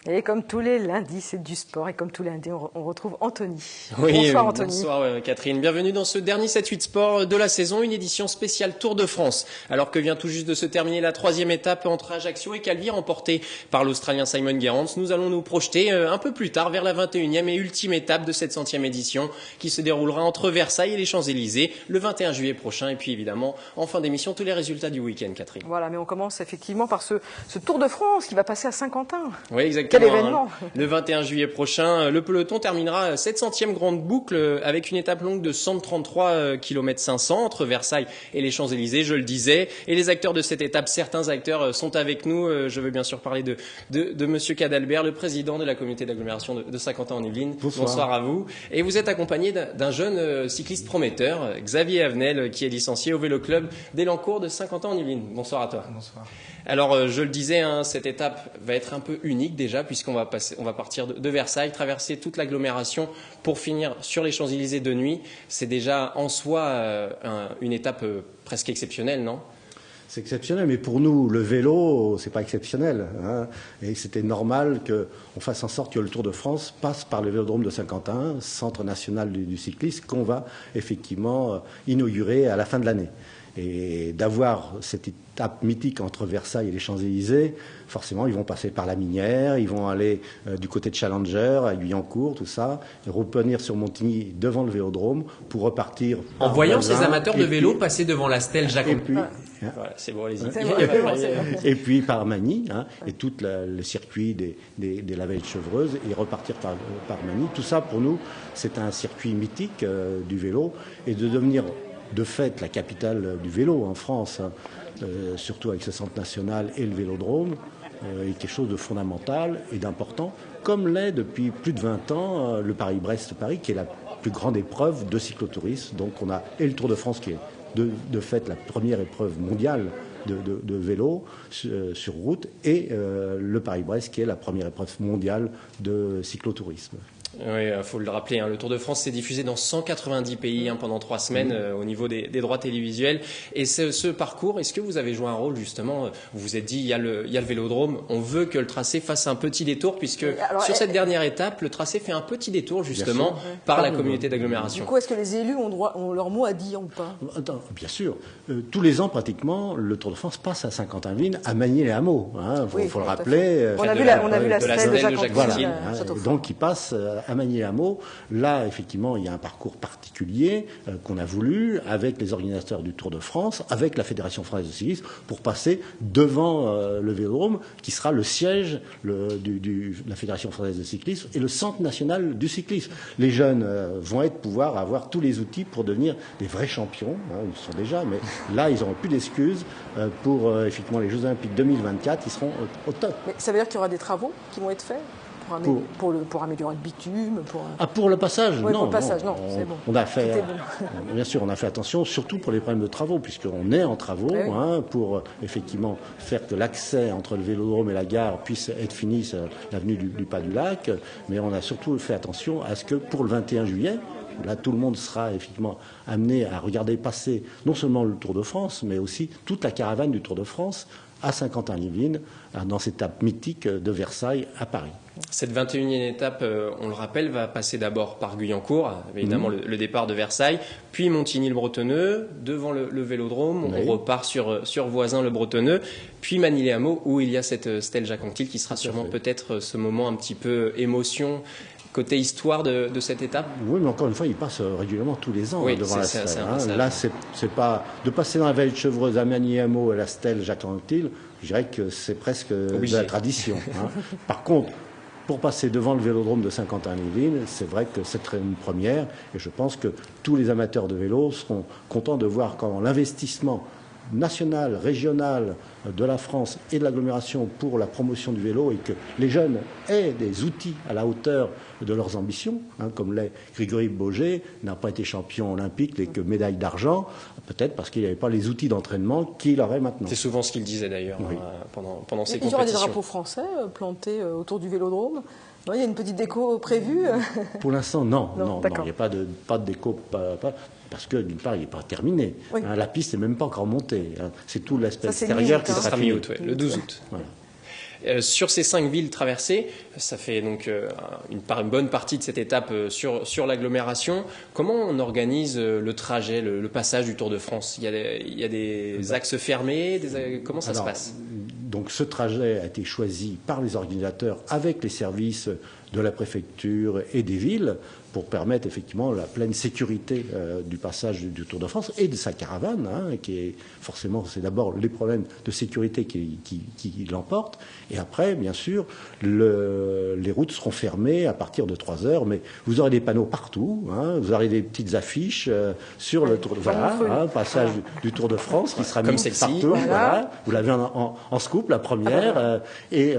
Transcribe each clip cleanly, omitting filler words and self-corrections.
Et comme tous les lundis, c'est du sport. Et comme tous les lundis, on retrouve Anthony. Oui, bonsoir Anthony. Bonsoir Catherine. Bienvenue dans ce dernier 7-8 sport de la saison, une édition spéciale Tour de France. Alors que vient tout juste de se terminer la 3e étape entre Ajaccio et Calvi, remportée par l'Australien Simon Gerrans, nous allons nous projeter un peu plus tard vers la 21e et ultime étape de cette 100e édition qui se déroulera entre Versailles et les Champs-Élysées le 21 juillet prochain. Et puis évidemment, en fin d'émission, tous les résultats du week-end, Catherine. Voilà, mais on commence effectivement par ce Tour de France qui va passer à Saint-Quentin. Oui, exactement. Quel événement! Le 21 juillet prochain, le peloton terminera cette 100e grande boucle avec une étape longue de 133 km 500 entre Versailles et les Champs-Élysées, je le disais. Et les acteurs de cette étape, certains acteurs sont avec nous. Je veux bien sûr parler de Monsieur Cadalbert, le président de la communauté d'agglomération de Saint-Quentin-en-Yvelines. Bonsoir à vous. Et vous êtes accompagné d'un jeune cycliste prometteur, Xavier Avenel, qui est licencié au Vélo Club d'Elancourt de Saint-Quentin-en-Yvelines. Bonsoir à toi. Bonsoir. Alors, je le disais, cette étape va être un peu unique déjà, puisqu'on va partir de Versailles, traverser toute l'agglomération pour finir sur les Champs-Élysées de nuit. C'est déjà en soi une étape presque exceptionnelle, non ? C'est exceptionnel, mais pour nous, le vélo, c'est pas exceptionnel, hein. Et c'était normal qu'on fasse en sorte que le Tour de France passe par le Vélodrome de Saint-Quentin, centre national du cyclisme, qu'on va effectivement inaugurer à la fin de l'année. Et d'avoir cette étape mythique entre Versailles et les Champs-Élysées, forcément, ils vont passer par la Minière, ils vont aller du côté de Challenger, à Guyancourt, tout ça, et revenir sur Montigny devant le Vélodrome pour repartir. En voyant ces amateurs de vélo passer devant la stèle Jacques Anquetil. Voilà, c'est bon, allez-y. Et puis par Magny, hein, et tout le circuit des Lavelles Chevreuses, et repartir par Magny. Tout ça, pour nous, c'est un circuit mythique du vélo, et de devenir de fait la capitale du vélo en France, hein, surtout avec ce centre national et le Vélodrome, est quelque chose de fondamental et d'important, comme l'est depuis plus de 20 ans le Paris-Brest-Paris, qui est la plus grande épreuve de cyclotourisme. Donc on a et le Tour de France qui est de fait la première épreuve mondiale de vélo sur route, et le Paris-Brest qui est la première épreuve mondiale de cyclotourisme. Oui, il faut le rappeler, hein, le Tour de France s'est diffusé dans 190 pays pendant 3 semaines au niveau des droits télévisuels. Et ce parcours, est-ce que vous avez joué un rôle justement? Vous vous êtes dit, il y a le Vélodrome, on veut que le tracé fasse un petit détour, puisque sur cette dernière étape, le tracé fait un petit détour justement par la communauté d'agglomération. Du coup, est-ce que les élus ont leur mot à dire ou pas? Bien sûr. Tous les ans, pratiquement, le Tour de France passe à Saint-Quentin-en-Yvelines, à Magny-les-Hameaux. Hein, faut le rappeler. On a vu la stèle de Jacques Anquetil. Donc, il passe à Magny-les-Hameaux. Là, effectivement, il y a un parcours particulier qu'on a voulu avec les organisateurs du Tour de France, avec la Fédération française de cyclisme, pour passer devant le Vélodrome, qui sera le siège de la Fédération française de cyclisme et le centre national du cyclisme. Les jeunes vont pouvoir avoir tous les outils pour devenir des vrais champions. Hein, ils le sont déjà, mais là, ils n'auront plus d'excuses pour effectivement les Jeux Olympiques 2024. Ils seront au top. Mais ça veut dire qu'il y aura des travaux qui vont être faits pour améliorer le bitume, pour le passage, oui, non. Pour le passage, non, c'est bon. On a fait, bien sûr, on a fait attention, surtout pour les problèmes de travaux, puisqu'on est en travaux, pour effectivement faire que l'accès entre le Vélodrome et la gare puisse être fini, c'est l'avenue du Pas du Lac. Mais on a surtout fait attention à ce que pour le 21 juillet, là, tout le monde sera effectivement amené à regarder passer non seulement le Tour de France, mais aussi toute la caravane du Tour de France à Saint-Quentin-en-Yvelines, dans cette étape mythique de Versailles à Paris. Cette 21e étape, on le rappelle, va passer d'abord par Guyancourt, évidemment le départ de Versailles, puis Montigny-le-Bretonneux, devant le Vélodrome, on repart sur Voisin-le-Bretonneux, puis Magny-les-Hameaux, où il y a cette stèle Jacques Anquetil qui sera sûrement peut-être ce moment un petit peu émotion, côté histoire de cette étape. Oui, mais encore une fois, il passe régulièrement tous les ans devant la stèle. Là, c'est pas de passer dans la vallée de Chevreuse à Magny-les-Hameaux et la stèle Jacques Anquetil, je dirais que c'est presque de la tradition. Par contre, pour passer devant le Vélodrome de Saint-Quentin-en-Yvelines, c'est vrai que c'est une première, et je pense que tous les amateurs de vélo seront contents de voir comment l'investissement national, régional de la France et de l'agglomération pour la promotion du vélo, et que les jeunes aient des outils à la hauteur de leurs ambitions, comme l'est Grégory Boget, n'a pas été champion olympique, n'est que médaille d'argent, peut-être parce qu'il n'y avait pas les outils d'entraînement qu'il aurait maintenant. C'est souvent ce qu'il disait d'ailleurs pendant ses compétitions. Il y aura des drapeaux français plantés autour du Vélodrome. Il y a une petite déco prévue. Pour l'instant, non. Il n'y a pas de déco, parce que d'une part, il n'est pas terminé. Oui. La piste n'est même pas encore montée. C'est tout l'aspect extérieur qui sera mi-août, le 12 août. Voilà. Sur ces 5 villes traversées, ça fait donc une bonne partie de cette étape sur l'agglomération. Comment on organise le trajet, le passage du Tour de France ? Il y a des axes fermés, comment ça se passe ? Donc ce trajet a été choisi par les organisateurs avec les services de la préfecture et des villes pour permettre effectivement la pleine sécurité du passage du Tour de France et de sa caravane, qui est forcément, c'est d'abord les problèmes de sécurité qui l'emportent. Et après, bien sûr, les routes seront fermées à partir de 3 heures, mais vous aurez des panneaux partout, vous aurez des petites affiches sur le Tour de France, passage du Tour de France qui sera mis partout. Voilà. Vous l'avez en scoop, la première. Et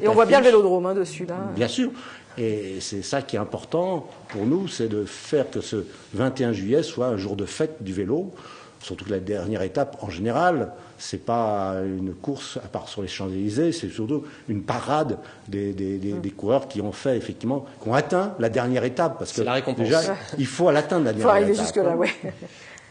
on voit bien le vélodrome dessus, là. Bien sûr. Et c'est ça qui est important pour nous, c'est de faire que ce 21 juillet soit un jour de fête du vélo. Surtout que la dernière étape, en général, c'est pas une course à part sur les Champs-Élysées, c'est surtout une parade des coureurs qui ont fait effectivement, qui ont atteint la dernière étape. Parce que la récompense. Déjà, il faut l'atteindre la dernière étape. Il faut arriver jusque-là, oui.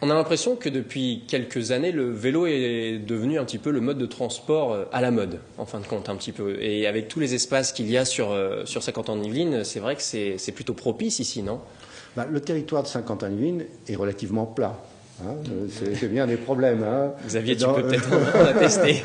On a l'impression que depuis quelques années, le vélo est devenu un petit peu le mode de transport à la mode, en fin de compte, un petit peu. Et avec tous les espaces qu'il y a sur Saint-Quentin-en-Yvelines, c'est vrai que c'est plutôt propice ici, non ? Le territoire de Saint-Quentin-en-Yvelines est relativement plat. C'est bien des problèmes. Xavier, tu peux peut-être en attester.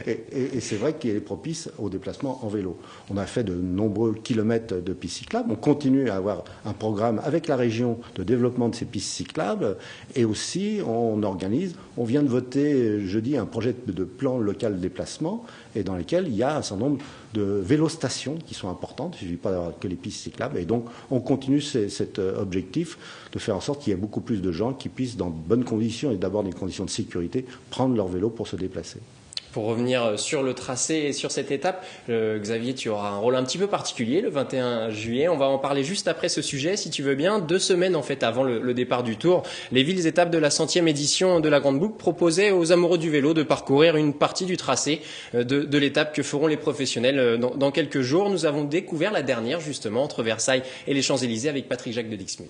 Et c'est vrai qu'il est propice au déplacement en vélo. On a fait de nombreux kilomètres de pistes cyclables. On continue à avoir un programme avec la région de développement de ces pistes cyclables. Et aussi, on vient de voter jeudi un projet de plan local de déplacement et dans lequel il y a un certain nombre de vélostations qui sont importantes. Il ne suffit pas d'avoir que les pistes cyclables. Et donc, on continue cet objectif de faire en sorte qu'il y ait beaucoup plus de gens qui puissent, dans de bonnes conditions et d'abord des conditions de sécurité, prendre leur vélo pour se déplacer. Pour revenir sur le tracé et sur cette étape, Xavier, tu auras un rôle un petit peu particulier le 21 juillet. On va en parler juste après ce sujet, si tu veux bien. 2 semaines en fait avant le départ du Tour, les villes étapes de la 100e édition de la Grande Boucle proposaient aux amoureux du vélo de parcourir une partie du tracé de l'étape que feront les professionnels dans quelques jours. Nous avons découvert la dernière justement entre Versailles et les Champs-Élysées avec Patrick Jacques de Dixmude.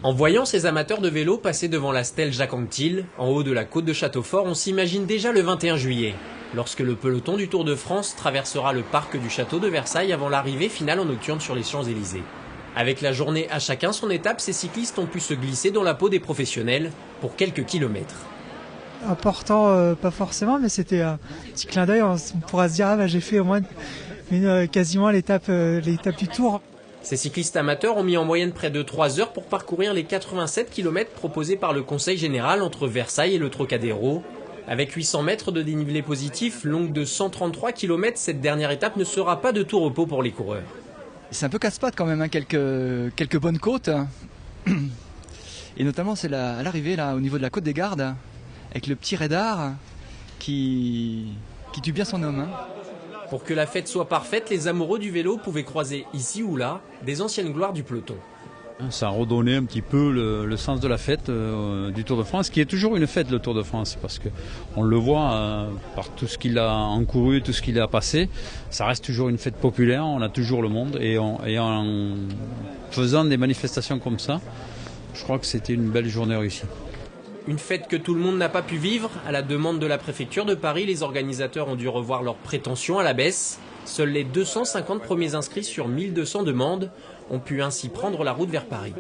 En voyant ces amateurs de vélo passer devant la stèle Jacques Anquetil, en haut de la côte de Châteaufort, on s'imagine déjà le 21 juillet, lorsque le peloton du Tour de France traversera le parc du château de Versailles avant l'arrivée finale en nocturne sur les Champs-Élysées. Avec la journée à chacun son étape, ces cyclistes ont pu se glisser dans la peau des professionnels pour quelques kilomètres. Important, pas forcément, mais c'était un petit clin d'œil. On pourra se dire, j'ai fait au moins quasiment l'étape du Tour. Ces cyclistes amateurs ont mis en moyenne près de 3 heures pour parcourir les 87 km proposés par le Conseil général entre Versailles et le Trocadéro. Avec 800 mètres de dénivelé positif, longue de 133 km, cette dernière étape ne sera pas de tout repos pour les coureurs. C'est un peu casse-pattes quand même, quelques bonnes côtes. Et notamment c'est à l'arrivée là, au niveau de la côte des Gardes, avec le petit radar qui tue bien son homme. Pour que la fête soit parfaite, les amoureux du vélo pouvaient croiser ici ou là des anciennes gloires du peloton. Ça a redonné un petit peu le sens de la fête du Tour de France, qui est toujours une fête le Tour de France, parce qu'on le voit par tout ce qu'il a encouru, tout ce qu'il a passé, ça reste toujours une fête populaire, on a toujours le monde, et en faisant des manifestations comme ça, je crois que c'était une belle journée réussie. Une fête que tout le monde n'a pas pu vivre. À la demande de la préfecture de Paris, les organisateurs ont dû revoir leurs prétentions à la baisse. Seuls les 250 premiers inscrits sur 1200 demandes ont pu ainsi prendre la route vers Paris.